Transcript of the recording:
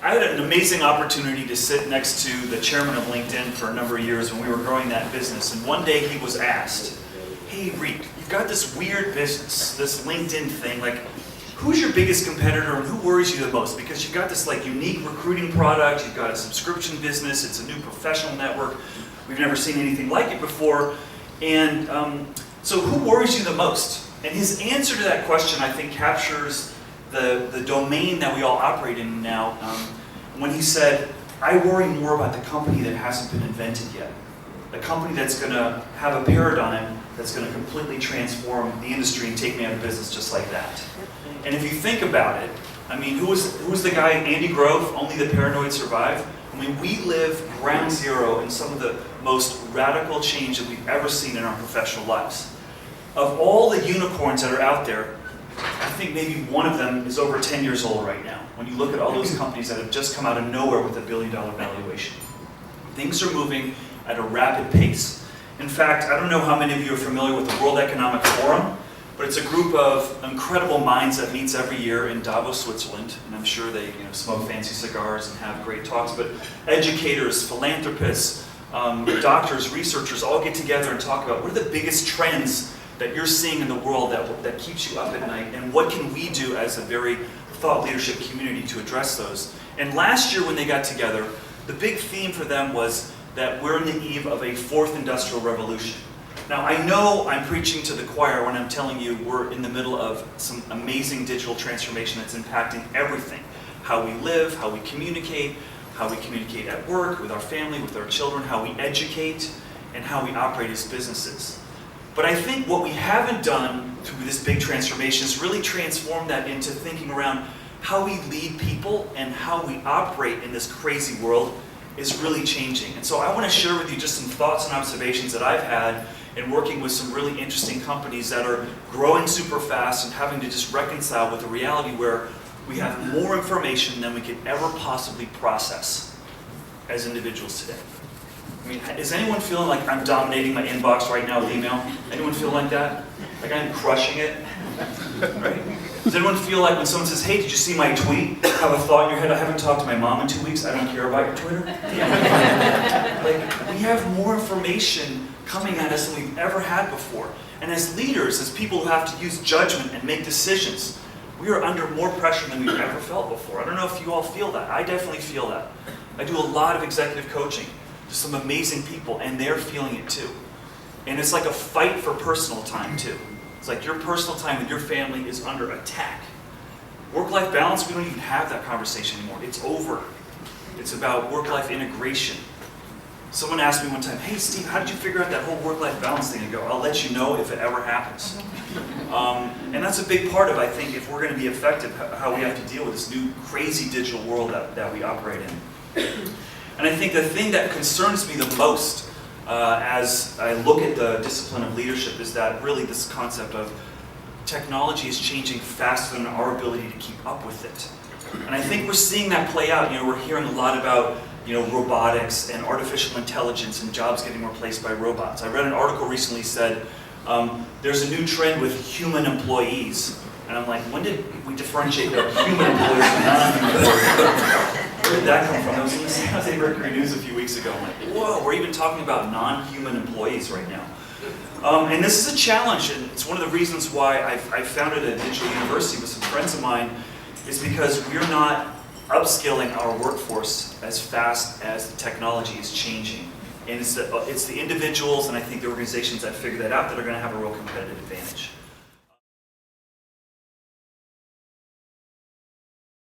I had an amazing opportunity to sit next to the chairman of LinkedIn for a number of years when we were growing that business. And one day he was asked, "Hey Reed, you've got this weird business, this LinkedIn thing, like who's your biggest competitor and who worries you the most? Because you've got this like unique recruiting product, you've got a subscription business, it's a new professional network. We've never seen anything like it before. And so who worries you the most?" And his answer to that question, I think, captures the domain that we all operate in now. When he said, "I worry more about the company that hasn't been invented yet. The company that's going to have a paradigm that's going to completely transform the industry and take me out of business just like that." And if you think about it, I mean, who was the guy, Andy Grove, Only the Paranoid Survive? I mean, we live ground zero in some of the most radical change that we've ever seen in our professional lives. Of all the unicorns that are out there, I think maybe one of them is over 10 years old right now, when you look at all those companies that have just come out of nowhere with $1 billion valuation. Things are moving at a rapid pace. In fact, I don't know how many of you are familiar with the World Economic Forum, but it's a group of incredible minds that meets every year in Davos, Switzerland, and I'm sure they smoke fancy cigars and have great talks, but educators, philanthropists, doctors, researchers all get together and talk about what are the biggest trends that you're seeing in the world that keeps you up at night, and what can we do as a very thought leadership community to address those. And last year when they got together, the big theme for them was that we're in the eve of a fourth industrial revolution. Now I know I'm preaching to the choir when I'm telling you we're in the middle of some amazing digital transformation that's impacting everything. How we live, how we communicate at work, with our family, with our children, how we educate, and how we operate as businesses. But I think what we haven't done through this big transformation is really transform that into thinking around how we lead people and how we operate in this crazy world is really changing. And so I want to share with you just some thoughts and observations that I've had in working with some really interesting companies that are growing super fast and having to just reconcile with a reality where we have more information than we could ever possibly process as individuals today. I mean, is anyone feeling like I'm dominating my inbox right now with email? Anyone feel like that? Like I'm crushing it? Right? Does anyone feel like when someone says, "Hey, did you see my tweet?" Have a thought in your head, "I haven't talked to my mom in 2 weeks, I don't care about your Twitter"? Like, we have more information coming at us than we've ever had before. And as leaders, as people who have to use judgment and make decisions, we are under more pressure than we've ever felt before. I don't know if you all feel that. I definitely feel that. I do a lot of executive coaching to some amazing people, and they're feeling it too. And it's like a fight for personal time too. It's like your personal time with your family is under attack. Work-life balance, we don't even have that conversation anymore. It's over. It's about work-life integration. Someone asked me one time, "Hey Steve, how did you figure out that whole work-life balance thing?" I go, "I'll let you know if it ever happens." And that's a big part of, I think, if we're going to be effective, how we have to deal with this new crazy digital world that we operate in. And I think the thing that concerns me the most as I look at the discipline of leadership is that really this concept of technology is changing faster than our ability to keep up with it. And I think we're seeing that play out. We're hearing a lot about robotics and artificial intelligence and jobs getting replaced by robots. I read an article recently said there's a new trend with human employees. And I'm like, when did we differentiate the human employees from non-human employees? Where did that come from? I was in the San Jose Mercury News a few weeks ago. I'm like, whoa, we're even talking about non-human employees right now. And this is a challenge, and it's one of the reasons why I founded a digital university with some friends of mine, is because we're not upskilling our workforce as fast as the technology is changing. And it's the individuals, and I think the organizations that figure that out, that are going to have a real competitive advantage.